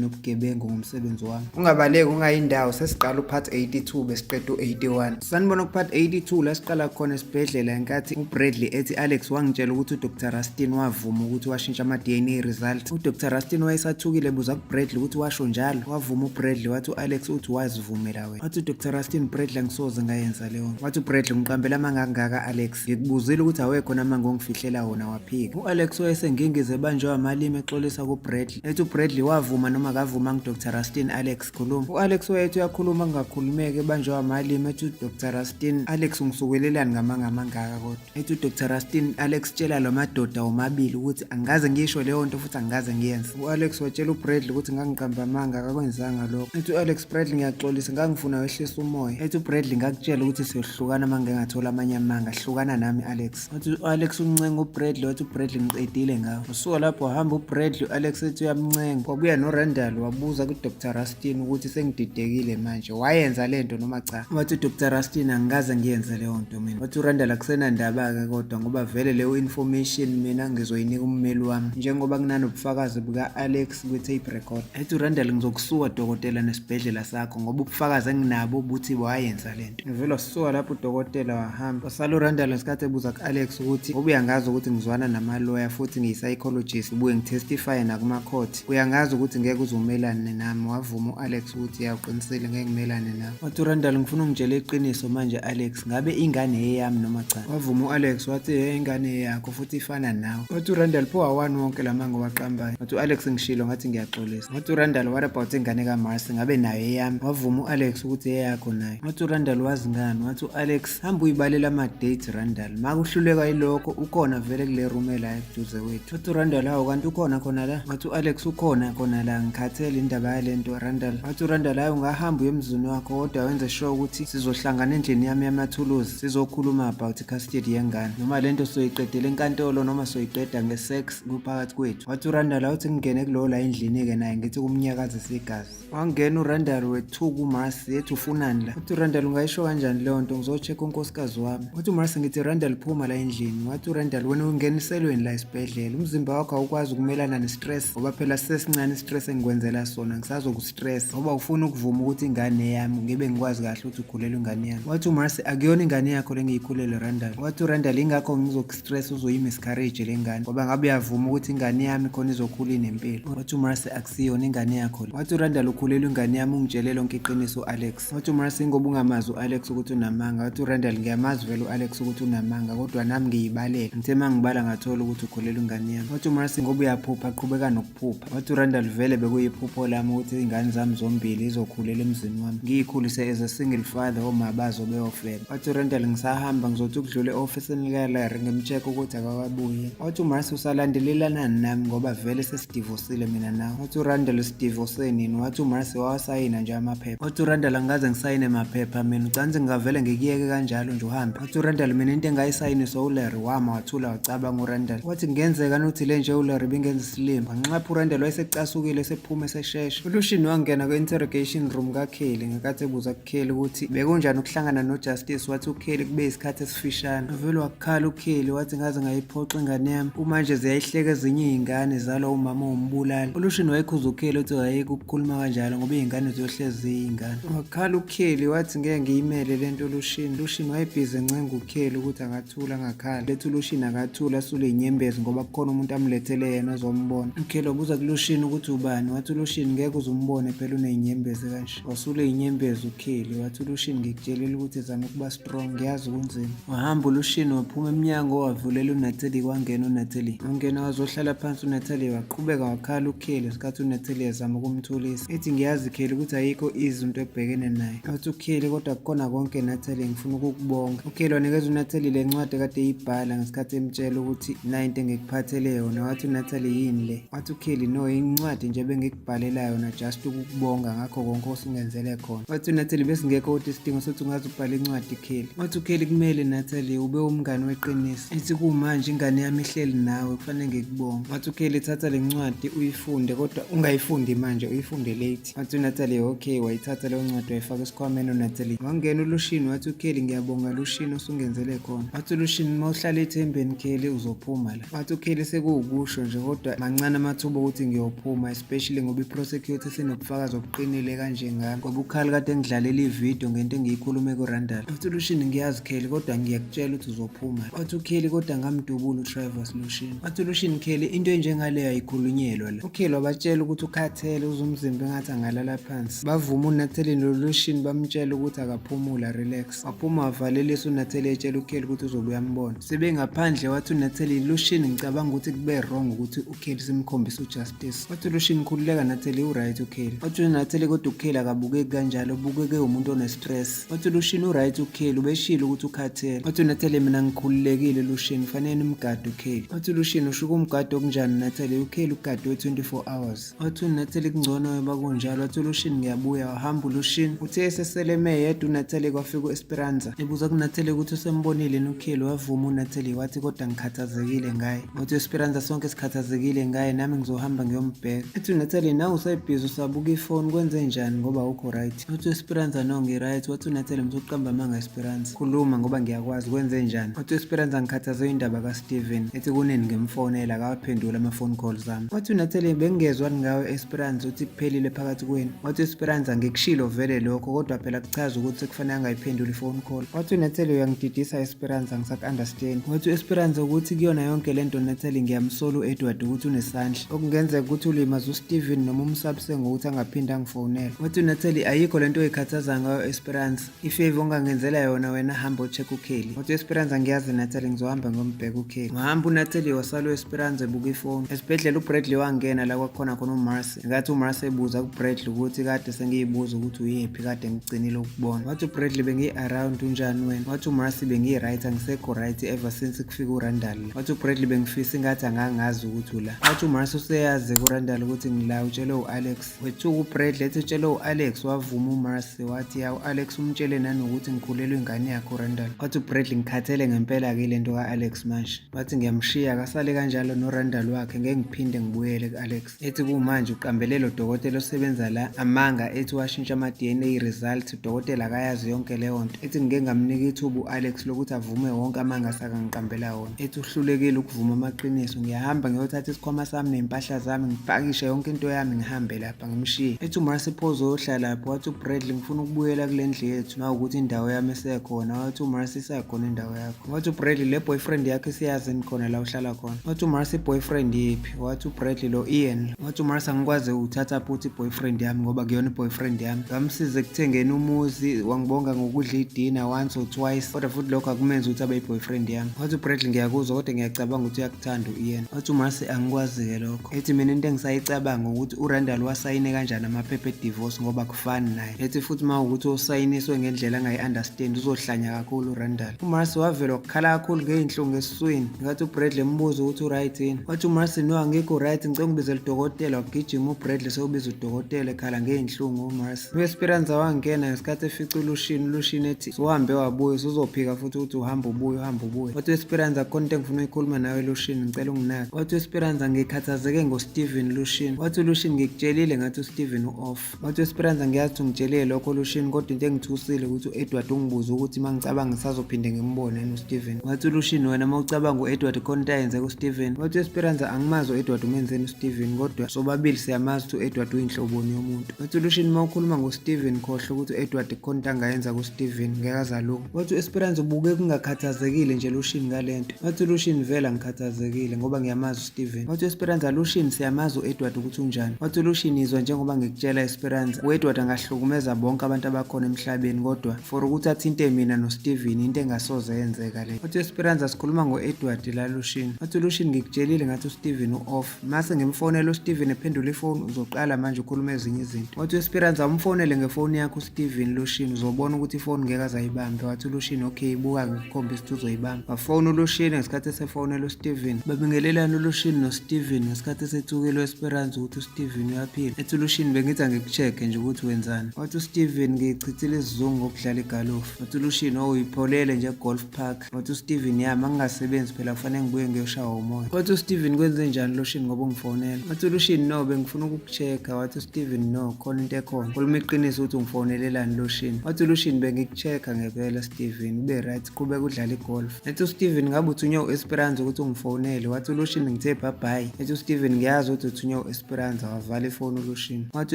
nobugebengu ngomsebenzi wami. Ungabaleki ungayindawo sesiqala upart 82 besiqeda u81. Sanibona kupart 82 la siqala khona esibhedlela ngenkathi uBradley ethi Alex wangitshela ukuthi uDr Rustin wavuma ukuthi washintsha ama-DNA results. uDr Rustin wayesathukile buza kuBradley ukuthi washo njalo. Wavuma uBradley wathi uAlex uthi wazivumela wena. Wathi uDr Rustin Bradley angisoze ngayenza leyo. Wathi uBradley ngiqambela amanga angaka Alex ngikubuzile ukuthi awekho namanga ongifihlela wona waphika. uAlex wayesengingize banjwa amalimi exolisa kuBradley. Ethi uBradley wavuma noma kavuma ngiDr Rustin Alex khuluma. uAlex wayethi uyakhuluma ngakhulumeke banjwa amalimi ethi uDr Rustin Alex ngisukelelani ngamanga amangaka kodwa. Ethi uDr Rustin Alex tshela lo madoda omabili ukuthi angaze ngisho leyo nto futhi angaze ngiyenze. uAlex watshela uBradley ukuthi ngangiqamba amanga akakwenzanga lokho. Ethi uAlex Bradley ngiyaxolisa ngangifuna wehlisa umoya. Ethi uBradley ngakutshela ukuthi siyohlukana manje ngathola amanye amanga hlukana nami Alex. Wathi uAlex uncenga uBradley wathi uBradley ngiqedile ngawo. Usuka lapho wahamba uBradley uAlex ethi uyamncenga. Kwabuya noRandall wabuza kuDr Rustin ukuthi sengididekile manje wayenza lento noma cha. Wathi uDr Rustin angaze ngiyenze leyo nto mina. Wathi uRandall akusena ndaba ke kodwa ngoba vele leyo information mina ngizoyinika ummeli wami njengoba kunanobufakazi buka Alex kwi-tape record. Ethi uRandall ngizokusuka dokotela nesibhedlela sakho ngoba ubufakazi enginabo ubuthi wayenza lento. Vele wasuka lapho udokotela wahamba. Wasala uRandall ngesikhathi ebuza ku-Alex ukuthi ubuyangazi ukuthi ngizwana namaloya futhi ngiyi-psychologist ubuye ngitestify nakuma-court. Uyangazi ukuthi ngeke uzumelane nami. Wavuma u-Alex ukuthi yawuqinisile ngeke ngimelane nawe. Wathi uRandall ngifuna ungitshele iqiniso manje Alex ngabe ingane eyami noma cha. Wavuma u-Alex wathi ingane yakho futhi ifana nawe. Wathi uRandall pho awani wonke lamanga waqambayo. Wathi uAlex ngishilo ngathi ngiyaxolisa. Wathi uRandall what about ingane kaMarcy ngabe nayo eyami. Wavuma u-Alex ukuthi eyakho nayo. Wathi uRandall wazi ngani. Wathi uAlex hamba uyibalela ama-date Randall makuhluleka yilokho ukhona vele kule room la eduze wethu. Wathi uRandall hawu kanti ukhona khona la. Wathi uAlex ukhona khona la ngikhathele indaba yalento Randall. Wathi uRandall hayi ungahamba uyemzini wakho kodwa wenze sure ukuthi sizohlangana endlini yami yamathuluzi sizokhuluma about i-custody yengane noma lento soyiqedele enkantolo noma soyiqeda nge-sex kuphakathi kwethu. Wathi uRandall awuthi ngingene kulowo la endlini-ke naye ngithi kumnyakaza igazi. Wangena uRandall wethuka uMarcy ethi ufunani la. Wathi uRandall ungayisho kanjani leyo nto ngizocheck unkosikazi wami. Wathi uMarcy ngithi Randall phuma la endlini. Wathi uRandall wena ungeniselweni la esibhedlela umzimba wakho awukwazi ukumelana ne-stress ngoba phela sesincane i-stress engikwenzela sona ngisazokustress ngoba ufuna ukuvuma ukuthi ingane yami ngibe ngikwazi kahle ukuthi ukhulelwe ingane yami. Wathi uMarcy akuyona ingane yakho lengiyikhulelwe Randall. Wathi uRandall ingakho ngizokustress uzoyi-miscarriage le ngane ngoba ngabe uyavuma ukuthi ingane yami khona izokhula inempilo. Wathi uMarcy akusiyona ingane yakho le. Wathi uRandall ukhulelwe ingane yami ungitshele lonke iqiniso u-Alex. Wathi uMarcy ngoba ungamazi u-Alex ukuthi unamanga. Wathi uRandall ngiyamazi vele u-Alex ukuthi unamanga kodwa nami ngiyibalela ngithe mangibala ngathola ukuthi ukhulelwe ingane yami. Wathi uMarcy ngoba uyaphupha qhubeka nokuphupha. Wathi uRandall vele bekuyiphupho lami ukuthi ingane zami zombili izokhulela emzini wami ngiyikhulise as a single father oma bazo beyofela. Wathi uRandall ngisahamba ngizothi ukudlule e-ofisini lika-Larry ngimcheck ukuthi akakabuye. Wathi uMarcy usalandelelana nami ngoba vele sesidivosile mina nawe. Wathi uRandall sidivose nini. Wathi uMarcy wawasayina nje amaphepha. Wathi uRandall angaze ngisayine maphepha mina ucansi ngavele ngikuyeke kanjalo nje uhambe. Wathi uRandall mina into engayisayinisa uLarry wama wathula wacabanga uRandall. Wathi kungenzeka nokuthi le nje uLarry bengenza isilimba nxapha uRandall wayesecasukile sephuma esesheshe. uLucian wangena kwi-interrogation room kaKelly ngekathi ebuza kuKelly ukuthi bekunjani ukuhlangana noJustice. Wathi uKelly kube isikhathi esifishane vele wakukhala uKelly wathi ngaze ngayiphoxa ingane yami umanje ziyayihleka ezinye iy'ngane ingane zalo umama umbulala. uLucian wayekhuza uKelly uthi wayeke ukukhuluma kanjalo ngoba iy'ngane ziyohlezi ziyingane. Wakhala uKelly wathi ngeke ngiyimele lento Lucian. Lucian wayebhizi encenga uKelly ukuthi akathula angakhali. Lethi uLucian akathula asule inyembezi ngoba kukhona umuntu amlethele yena ozombona. uKelly wabuza kuLucian ukuthi ubani. Wathi uLucian ngeke uzumbone phela uney'nyembezi kanje. Wasule iy'nyembezi uKelly. Wathi uLucian ngikutshelile ukuthi zama ukuba strong, ngiyazi kunzima. Wahamba uLucian waphuma emnyango wavulela uNatalie kwangena uNatalie. Wangena wazohlala phansi uNatalie waqhubeka wakhala uKelly ngesikhathi uNatalie ezama ukumthulisa. Ethi ngiyazi Kelly ukuthi ayikho izinto ebhekene naye. Wathi uKelly kodwa kukona konke Natalie ngifuna ukukubonga. uKelly wanikeza uNatalie le ncwadi kade eyibhala ngesikhathi emtshela ukuthi nayo engikuphathele yona. Wathi uNatalie yini le? Wathi uKelly no, incwadi nje bengikubhalela yona just ukukubonga ngakho konke osingenzele khona. Wathi uNatalie besingekho ukuthi isidingo sokuthi ungaze ubhale incwadi Kelly. Wathi uKelly kumele Natalie ube umngane weqiniso. Ethi kumanje ingane yami ihleli nawe kufanele ngikubonga. Wathi uKelly thatha le ncwadi uyifunde kodwa ungayifundi manje, uyifunde late. Wathi uNatalie okay, wayithatha leyo ncwadi wayifaka esikhwameni uNatalie. Wangena uLucian wathi uKelly ngiyabonga Lucian osungenzele khona. Wathi uLucian mawuhlala ethembeni Kelly uzophuma la. Wathi uKelly sekuwukusho nje kodwa mancane amathuba ukuthi ngiyophuma especially ngoba iprosecutor senobufakazi obuqinile kanje ngami. Ngoba uKhali kade ngidlalela ivideo ngento engiyikhulume kuRandall. Wathi uLucian ngiyazi Kelly kodwa ngiyakutshela ukuthi uzophuma. Wathi uKelly kodwa ngamdubula uTravers Lucian. Wathi uLucian Kelly into enjengaleyo ayikhulunyelwa la. uKelly wabatshela ukuthi ukhathele uzumzimba engathi angalala phansi. Bavuma uNatalie noLucian bamtshela ukuthi akaphumula relax. Waphuma wavalelisa uNatalie etshela uKelly ukuthi uzobe uyambona. Sebengaphandle wathi uNatalie Lucian ngicabanga ukuthi kube wrong ukuthi uKelly simkhombisa ujustice. Wathi uLucian khululeka Natalie uright uKelly. Wathi uNatalie kodwa uKelly akabukeki kanjalo, ubukeke umuntu onestress. Wathi uLucian uright uKelly ubeshilo ukuthi ukhathele. Wathi uNatalie mina ngikhululekile Lucian fanele nimgade uKelly. Wathi uLucian ushuka umgade okunjani Natalie? uKelly ugade 24 hours. Wathi uNatalie kungcono yeba kunjalo. Wathi uLucian ngiyabuya. Wahamba uLucian uthe eseseleme yedwa uNatalie kwafika uEsperanza. Ebuza kuNatalie ukuthi usembonile uKelly. Wavuma uNatalie wathi kodwa ngikhathazekile ngaye. Wathi uEsperanza sonke sikhathazekile ngaye nami ngizohamba ngiyombheka. Ethi uNatalie nawe usebhizi usabuka ifoni kwenze njani ngoba ukho right? Wathi uEsperanza no ngi-right. Wathi uNatalie mzoqamba amanga Esperanza. Khuluma ngoba ngiyakwazi kwenze njani? Wathi uEsperanza ngikhathazwe indaba kaSteven. Ethi kunini ngimfonela akaphendula ama-phone calls zami. Wathi uNatalie bengingezwani ngawe Esperanza uthi kuphelile phakathi kwenu. Wathi uEsperanza ngikushilo vele lokho kodwa phela kuchaza ukuthi kufanele angayiphendula i-phone call. Wathi uNatalie uyangididisa Esperanza ngisaku-understand. Wathi uEsperanza ukuthi kuyona yonke lento Natalie ngiyamsola uEdward ukuthi unesandla. Okungenzeka ukuthi ulimaze uSteven noma umsabse ngokuthi angaphinde angifonela. Wathi uNatalie ayikho lento oyikhathaza ngayo Esperanza. Ifavor ongangenzela yona wena hamba ucheck uKelly. Wathi uEsperanza ngiyazi Natalie ngizohamba ngombheka uKelly. Wahamba uNatalie wasala uEsperanza ebuka ifoni. Esibhedlela uBradley wangena la kwakhona khona uMarcy. Ngathi uMarcy ebuza kuBradley ukuthi kade sengiyibuza ukuthi uyephi kade ngigcinile ukubona. Wathi uBradley bengi-around unjani wena? Wathi uMarcy bengi-right angisekho right ever since kufika uRandall. Wathi uBradley bengifisa ingathi angangazi ukuthi ula. Wathi uMarcy useyazi kuRandall ukuthi ngila utshele uAlex. Wethuka uBradley ethi utshele uAlex. Wavuma uMarcy wathi ya uAlex umtshele nanokuthi ngikhulelwe ingane yakho uRandall. Wathi uBradley ngikhathele ngempela ke lento kaAlex manje. Wathi ngiyamshiya kasale kanjalo noRandall wakhe ngeke ngiphinde ngibuyele kuAlex. Ethi kumanje uqambelelo dokotela osebenza la amanga ethi washintsha ama-DNA result udokotela akayazi yonke leyo nto. Ethi ngeke ngamnika ithuba uAlex lokuthi avume wonke amanga sakangiqambela wona. Ethi uhlulekile ukuvuma amaqiniso. Ngiyahamba ngiyothatha isikhwama sami nempahla zami ngipakishe yonke into yami ngihambe lapha ngimshiye. Ethi uMarcy phozo yohlala lapho. Wathi uBradley ngifuna ukubuyela kule ndlu yethu na ukuthi indawo yami isekhona. Wathi uMarcy isakhona indawo yakho. Wathi uBradley le boyfriend yakhe siyazi khona la uhlala khona. Wathi uMarcy boyfriend yiphi? Wathi uBradley lo Ian. Wathi uMarcy angikwazi uthatha futhi boyfriend yami ngoba kuyona boyfriend yami. Ngamsiza ekuthengeni umuzi wangibonga ngokudla idina once or twice kodwa futhi lokho akumenza ukuthi abe boyfriend yami. Wathi uBradley ngiyakuzwa kodwa ngiyacabanga ukuthi uyakuthanda uIan. Wathi uMarcy angikwazi ke lokho. Ethi mina into engisayicabanga ukuthi uRandall wasayine kanjani amaphepha edivorce ngoba kufani naye. Ethi futhi mawukuthi usayiniswe ngendlela angayi-understand uzohlanya kakhulu uRandall. uMarcy wavela wakukhala kakhulu ngeyinhlungu esiswini. Ngathi uBradley mbuzo ukuthi uright yini. Wathi uMarcy no angikho right ngicela ngibizele udokotela. Wagijima uBradley sewubiza udokotela ekhala ngeyinhlungu uMarcy. uEsperanza wangena ngesikhathi efica uLucian ethi uhambe wabuya uzophika futhi ukuthi uhamba ubuye. Wathi uEsperanza khona into engifuna ukuyikhuluma nawe Lucian ngicela unginake. Wathi uEsperanza ngikhathazeke ngoSteven Lucian. Wathi uLucian ngikutshelile ngathi uSteven u-off. Wathi uEsperanza ngiyazi ngitshelile lokho Lucian kodwa into engithusile ukuthi uEdward ungibuza ukuthi mangicabanga ngisazophinde ngimbone noSteven. Wathi uLucian wena mawucabanga uEdward khona into ayenze kuSteven. Wathi uEsperanza angimazi u-Edward umenzeni uSteven kodwa sobabili siyamazi ukuthi u-Edward uyinhloboni yomuntu. Wathi uLucian uma ukhuluma ngoSteven khohlwa ukuthi u-Edward khona into angayenza kuSteven ngeke azalunga. Wathi u-Esperance ubuke kungakhathazekile nje Lucian ngalento. Wathi uLucian vele ngikhathazekile ngoba ngiyamazi uSteven. Wathi u-Esperance Lucian siyamazi u-Edward ukuthi unjani. Wathi uLucian izwa njengoba ngikutshela Esperance u-Edward angahlukumeza bonke abantu abakhona emhlabeni kodwa for ukuthi athinte mina noSteven into engasoze yenzeka le. Wathi u-Esperance sikhuluma ngo-Edward la Lucian. Wathi uLucian ngikutshelile ngathi uSteven u-off. Mase ngimfonela uSteven ephendula ifoni uzoqala manje ukhuluma ezinye izinto. Wathi u-Esperance umfonele ngefoni yakho uSteven Lucian uzobona ukuthi ifoni ngeke azayibambe. Wathi uLucian okay buka ngikukhombisa ukuthi uzoyibamba. Wafona uLucian ngesikhathi esefonela uSteven. Babingelelana uLucian noSteven ngesikhathi esethukile u-Esperance ukuthi uSteven uyaphila. Ethi uLucian bengithi angikucheck nje ukuthi wenzani. Wathi uSteven ngichithile isizungu ngokudlala igolf. Wathi uLucian uyipholele nje golf park. Wathi uSteven yami angingasebenzi phela kufanele ngibuye ngiyoshawa umoya. Wathi uSteven kwenze njani Lucian ngoba ungifonela. Wathi uLucian no bengifuna ukukuchecka. Wathi uSteven no khona into ekhona. Khuluma iqiniso ukuthi ungifonelelani Lucian. Wathi uLucian bengikuchecka ngempela Steven ube right qhubeka udlala igolf. Ethi uSteven ngabe uthunywa uEsperance ukuthi ungifonele. Wathi uLucian ngithe bye bye. Ethi uSteven ngiyazi ukuthi uthunywa uEsperance wavala ifoni uLucian. Wathi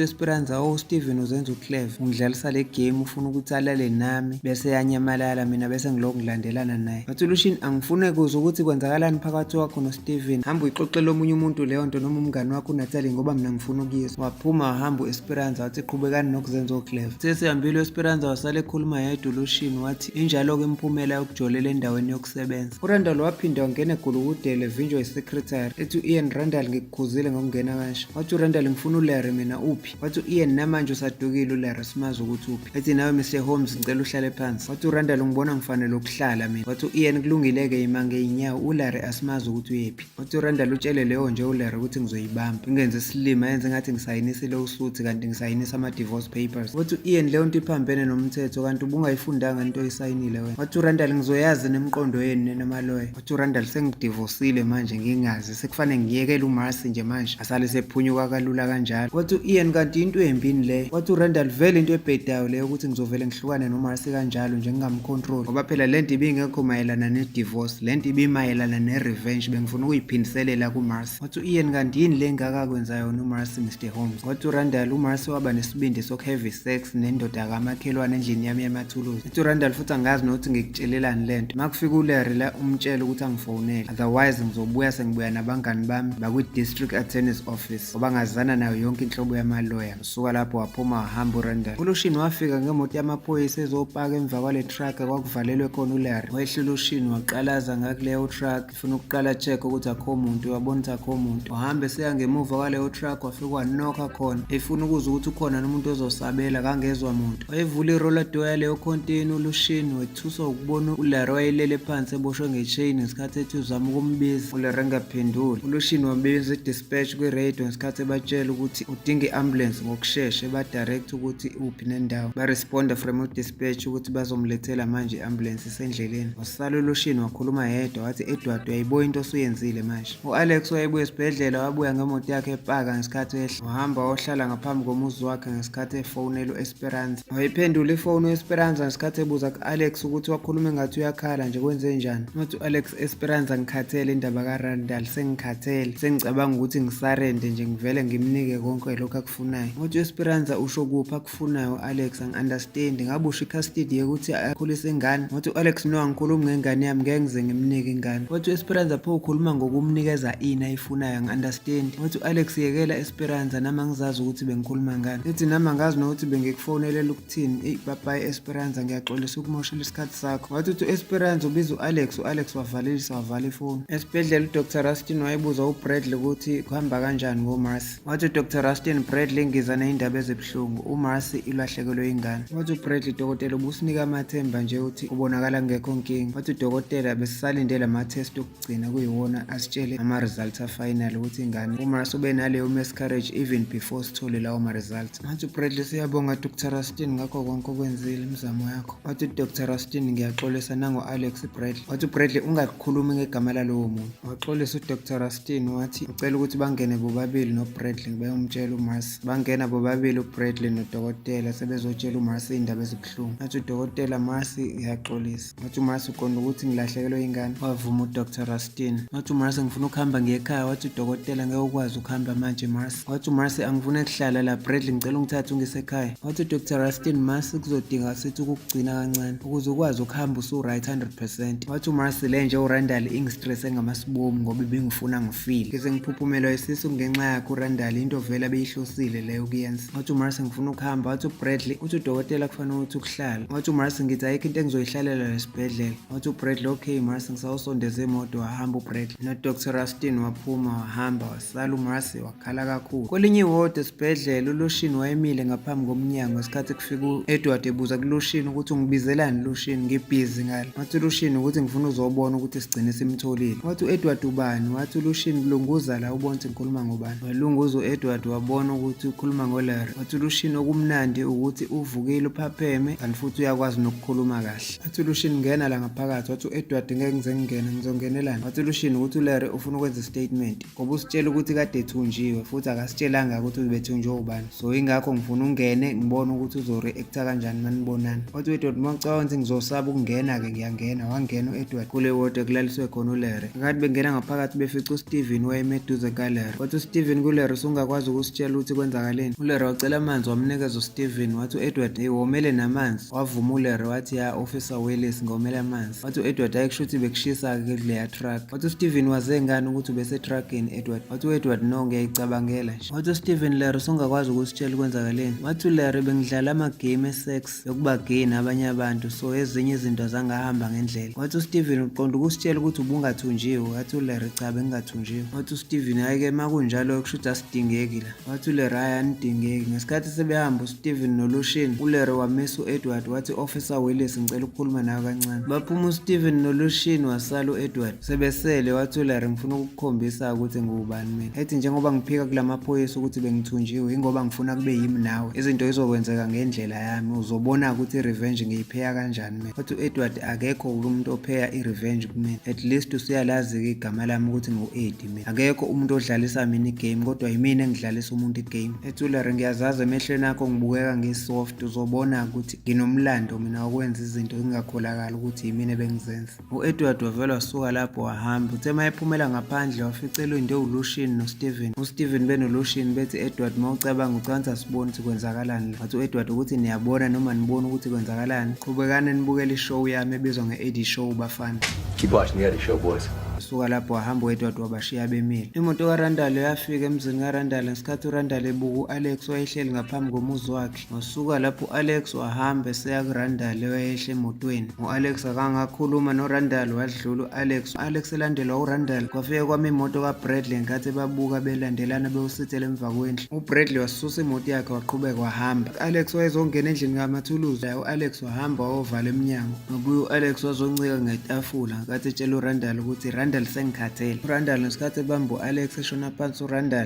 uEsperance Steven uzenza uclever ungidlalisa le game ufuna ukuthi alale nami bese yanyamalala mina bese ngiloko ngilandelana naye. Wathi uLucian angifune kuze ukuthi kwenzakalani phakathi kwakho noSteven. Hamba uyixoxela omunye umuntu leyo nto noma umngane wakho uNatalie ngoba mina ngifuna ukuyizwa. Waphuma wahamba uEsperance wathi qhubekani nokuzenza uclever. Sesihambile uEsperance wasale ekhuluma yedwa uLucian wathi injalo ke imphumela yokujolela endaweni yokusebenza. uRandall waphinda wangena egulukudele evinjwa isecretary. Ethi Ian Randall ngikukhuzile ngokungena kasho. Wathi uRandall ngifuna uLarry mina uphi. Wathi Ian namanje usadukile uLarry simazi ukuthi uphi. Ethi nawe Mr Holmes ngicela uhlale phansi. Wathi uRandall ngibona ngifanele ukuhlala mina. Wathi Ian kulungileke imange inyawo uLarry asimazi ukuthi uyephi. Wathi uRandall utshele leyo nje uLarry ukuthi ngizoyibamba. Ngingenze isilima yenze ngathi ngisayinisile usuthi kanti ngisayinisa ama divorce papers. Wathi Ian leyo nto iphambene nomthetho kanti ubungayifundanga into oyisayinile wena. Wathi uRandall ngizoyazi nemqondo yenu namaloya. Wathi uRandall sengidivorceile manje ngingazi sekufanele ngiyekele uMarcy nje manje asale sephunyuka kalula kanjalo. Wathi Ian kanti into embini le. Wathi uRandall vele into ebhedayo leyo ukuthi ngizovele ngihlukane noMarcy kanjalo nje ngingamcontrol ngoba phela lento ibingekho mayelana nedivorce lento ibimayelana nerevenge bengifuna ukuyiphindiselela kuMarcy. Wathi Ian kanti yini le ngakakwenza yona uMarcy Mr Holmes. Wathi uRandall uMarcy waba nesibindi sok-heavy sex nendoda kamakhelwane endlini yami yamathuluzi. Wathi uRandall futhi angazi nokuthi ngikutshelelani lento makufika uLarry la umtshela ukuthi angifonele otherwise ngizobuya sengibuya nabangani bami bakwi-district attorney's office ngoba ngazana nayo yonke inhlobo yamaloya. Usuka lapho waphuma wahamba uRandall. uLucian wafika ngemoto yamaphoyisa ezopaka emva kwale truck kwakuvalelwe khona uLarry. Wehle uLucian waqalaza ngakuleyo truck ufuna ukuqala check ukuthi akho muntu wabona ukuthi akho muntu. Wahambe seya ngemuva kwaleyo truck wafika wanokha khona efuna ukuza ukuthi ukhona nomuntu ozosabela kangezwa muntu. Wayevula iroller door yaleyo container uLucian wethuswa ukubona uLarry wayelele phansi eboshwe ngechain ngesikhathi ethi uzama ukumbiza uLarry engaphenduli. uLucian wabiza idispatch kwi-radio ngesikhathi ebatshela ukuthi udinga i-ambulance ngokushesha ebadirect ukuthi uphi nendawo. Baresponda from udispatch ukuthi bazomlethela manje i-ambulance isendleleni. Wasala uLucian wakhuluma yedwa wathi Edward uyayiboya into osuyenzile manje. uAlex wayebuya esibhedlela wabuya ngemoto yakhe epaka ngesikhathi ehla wahamba wahlala ngaphambi komuzi wakhe ngesikhathi efonela uEsperance. Wayiphendula ifoni uEsperance ngesikhathi ebuza kuAlex ukuthi wakhuluma ngathi uyakhala nje kwenze njani. Wathi uAlex Esperance angikhathele indaba kaRandall sengikhathele sengicabanga ukuthi ngisarende nje ngivele ngimnike konke lokho akufunayo. Wathi uEsperance usho kuphi akufunayo uAlex angi-understand ngabe usho i-custody ukuthi akhulise ingane. Wathi uAlex no angikhulumi ngengane yami ngeke ngize ngimnike ingane. Wathi uEsperance pho ukhuluma ngokumnikeza ini ayifunayo angi-understand. Wathi uAlex yekela Esperance nama ngizazi ukuthi bengikhuluma ngani. Ethi nama ngazi nokuthi bengikufonelela ukuthini. Bye bye Esperance ngiyaxolisa ukumoshela isikhathi sakho. Wathi uEsperance ubiza uAlex wavalisa wavala ifoni. Esibhedlela uDr Rustin wayebuza uBradley ukuthi kuhamba kanjani ngoMarcy. Wathi uDr Rustin Bradley ngiza neindaba ezibuhlungu uMarcy ilahlekelwe ingane. Wathi uBradley dokotela ubusinika amathemba nje ukuthi ubonakala ngekho nkingi. Wathi udokotela besisalindele ama-test okugcina kuyiwona asitshele ama-results a-final ukuthi ingane uMarcy ube naleyo miscarriage even before sithole lawo ma-results. Wathi uBradley siyabonga Dr Rustin ngakho konke okwenzile imizamo yakho. Wathi uDr Rustin ngiyaxolisa nango-Alex Bradley. Wathi uBradley ungakhulumi ngegama lalowo muntu. Waxolisa uDr Rustin wathi ucela ukuthi bangene bobabili noBradley bayomtshela uMarcy. Bangena bobabili uBradley nodokotela sebezotshela uMarcy indaba ezibuhlungu. Wathi udokotela Marcy ngiyaxolisa. Wathi uMarcy uqonda ukuthi ngilahlekelwe ingane. Wavuma uDr Rustin. Wathi uMarcy ngifuna ukuhamba ukuhamba ngiye ekhaya. Wathi udokotela ngeke ukwazi ukuhamba manje Marcy. Wathi uMarcy angifuni ukuhlala la Bradley, ngicela ungithathe ungise ekhaya. Wathi uDr Rustin, Marcy kuzodinga sithi ukukugcina kancane ukuze ukwazi ukuhamba usu-right 100%. Wathi uMarcy le nje uRandall ingistresse ngamasibomu ngoba ibingifuna ngifile. Ngize ngiphuphumela isisu ngenxa yakhe uRandall, into vele abeyihlosile leyo kuyenza. Wathi uMarcy ngifuna ukuhamba. Wathi uBradley, uthi udokotela kufanele ukuthi ukuhlala. Wathi uMarcy ngithi ayikho into engizoyihlalela lesibhedlela. Wathi uBradley okay Marcy, ngisawusondeza imoto. Wahamba uBradley noDr Rustin waphuma wahamba wasala uMarcy wakhala kakhulu. Kwelinye iwodi esibhedlela uLoshini wayemile ngaphambi komnyango ngesikhathi kufika uEdward ebuza kuLoshini ukuthi ungibizelani Loshini, ngibhizi ngale. Wathi uLoshini ukuthi ngifuna uzobona ukuthi sigcine simtholile. Wathi uEdward ubani? Wathi uLoshini lunguza la ubone ukuthi ngikhuluma ngobani. Walunguza uEdward wabona ukuthi ukhuluma ngoLarry. Wathi uLoshini okumnandi ukuthi uvukile uphapheme kanti futhi uyakwazi nokukhuluma kahle. Wathi uLoshini ngena la ngaphakathi. Wathi uEdward ngeke ngize ngingene, ngizongenelani? Wathi uLoshini ukuthi uLarry ufuna ukwenza statement ngoba usitshela ukuthi kade ethunjiwe futhi akasitshelanga ukuthi ubethunjwe ubani, so ingakho ngifuna ungene ngibone ukuthi uzoreacta kanjani manibonana. Wathi uEdward mawucabanga ukuthi ngizosaba ukungena-ke ngiyangena. Wangena uEdward kule wodi ekulaliswe khona uLarry. Ngathi bengena ngaphakathi befica uSteven wayeme eduze kaLarry. Wathi uSteven kuLarry, usungakwazi ukusitshela ukuthi kwenzakaleni? uLarry wacela amanzi wamnikeza uSteven. Wathi uEdward womele namanzi? Wavuma uLarry wathi ya Officer Willis ngomele amanzi. Wathi uEdward ayikusho ukuthi bekushisa-ke kuleya truck. Wathi uSteven waze ngani ukuthi ubesetruckini Edward? Wathi uEdward no, ngiyayicabangela nje. Wathi uSteven, Larry usungakwazi ukusitshela kwenzakaleni? Wathi uLarry bengidlala amagame esex yokuba gay nabanye abantu, so ezinye izinto azangahamba ngendlela. Wathi uSteven uqonda ukusitshela ukuthi ubungathunjiwe? Wathi uLarry cha bengingathunjiwe. Wathi uSteven hayi-ke makunjalo kusho ukuthi asidingeki la. Wathi uLarry hayi anidingeki. Ngesikhathi sebehamba uSteven noLoshini uLarry wamisa uEdward wathi Officer Willis ngicela ukukhuluma nawe kancane. Baphuma uSteven noLoshini wasala uEdward sebesele. Wathi uLarry ngifuna ukukukhombisa ukuthi ngubani mina. Ethi njengoba ngiphika kulamaphoyisa ukuthi bengithunjiwe ingoba ngifuna kube yimi nawe, izinto izokwenzeka ngendlela yami, uzobona ukuthi i-revenge ngiyipheya kanjani mina. Wathi uEdward akekho umuntu opheya i-revenge kumina, at least usuyalazi-ke igama lami ukuthi ngu-Eddie mina. Akekho umuntu odlalisa mina igame kodwa yimina engidlalisa umuntu igame. Ethi uLarry ngiyazazi emehlweni akho ngibukeka ngisoft, uzobona ukuthi nginomlando mina wakwenza izinto zingakholakala ukuthi yimina ebengizenza. uEdward wavela wasuka lapho wahamba. Uthe mayephumela ngaphandle waficela into uLoshini noSteven. uSteven benoLoshini bethi Edward mawucabanga ucansi asibone ukuthi kwenzakalani la. Wathi uEdward ukuthi niyabona noma nibone ukuthi kwenzakalani, qhubekani nibukele ishow yami ebizwa nge-Eddie Show bafana. Keep watching the Eddie Show, boys. Suka lapho wahamba uEdward wabashiya bemile. Imoto kaRandall yafika emzini kaRandall ngesikhathi uRandall ebuka uAlex wayehleli ngaphambi komuzi wakhe. Wasuka lapho uAlex wahamba eseya kuRandall wayehle emotweni. uAlex akangakhuluma noRandall wadlula uAlex. uAlex elandelwa uRandall kwafika kwama imoto kaBradley ngenkathi babuka belandelana bewusithele emva kwendlu. uBradley wasusa imoto yakhe waqhubeka wahamba. uAlex wayezongena endlini kamathuluzi. uAlex wahamba wayovala emnyango. Ngobuye uAlex wazoncika ngetafula ngenkathi etshela uRandall ukuthi Randall sengikhathele. uRandall ngesikhathi ebamba uAlex eshona phansi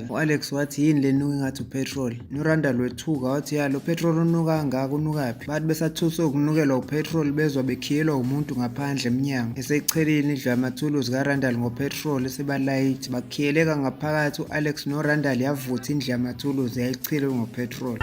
uAlex wathi yini le nuka ngathi upetrol? uRandall wethuka wathi ya lo petrol unuka kangaka unukaphi? Bathi besathuswe ukunukelwa upetrol bezwa bekhiyelwa umuntu ngaphandle emnyango. Esechelini indlu yamathuluzi kaRandall ngopetrol esebalayithi bakhiyeleka ngaphakathi. uAlex noRandall yavutha indlu yamathuluzi yayichilwe ngopetrol.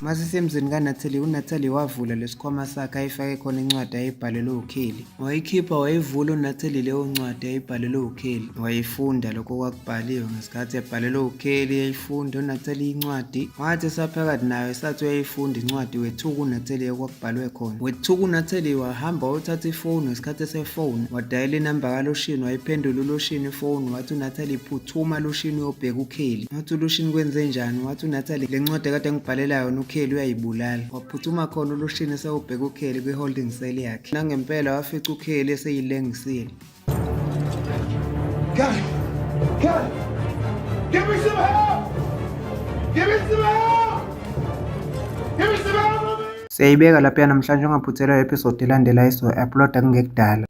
Masisemzini kaNatalie, uNatalie wavula lesikhwama sakhe ayifake khona incwadi ayibhalelwe uKelly. Wayikhipha wayivula uNatalie leyo ncwadi ayibhalelwe uKelly. Wayifunda lokho kwakubhaliwe ngesikhathi ebhalelwe uKelly yayifunda uNatalie incwadi. Wathi saphakathi nayo esathi uyayifunda incwadi wethuka uNatalie okwakubhalwe khona. Wethuka uNatalie wahamba wothatha ifoni ngesikhathi esefoni wadayela inamba kaLoshini wayiphendula uLoshini ifoni. Wathi uNatalie phuthuma Loshini uyobheka uKelly. Wathi uLoshini kwenze njani? Wathi uNatalie le ncwadi kade ngibhalelayo uKelly uyayibulala. Waphuthuma khona uLoshini esewubheka uKelly kwi-holding cell yakhe. Nangempela wafica uKelly eseyilengisile. God! Give me some help! Give me some help! Give me some help! Siyayibeka lapha namhlanje ungaphuthelwa episode elandelayo so-uploada kungekudala.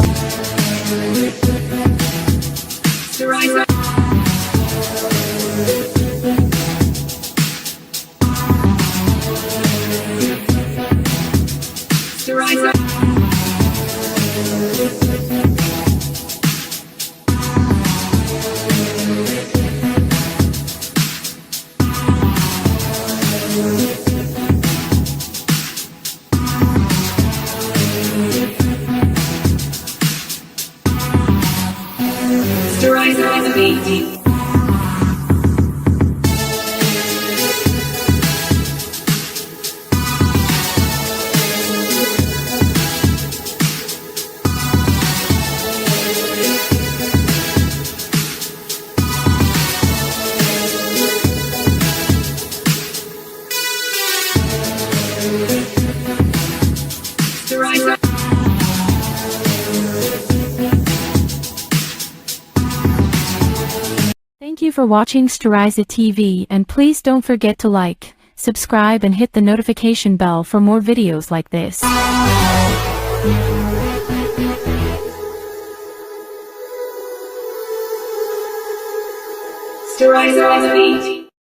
Thank you for watching Steriza TV, and please don't forget to like, subscribe and hit the notification bell for more videos like this. Steriza TV.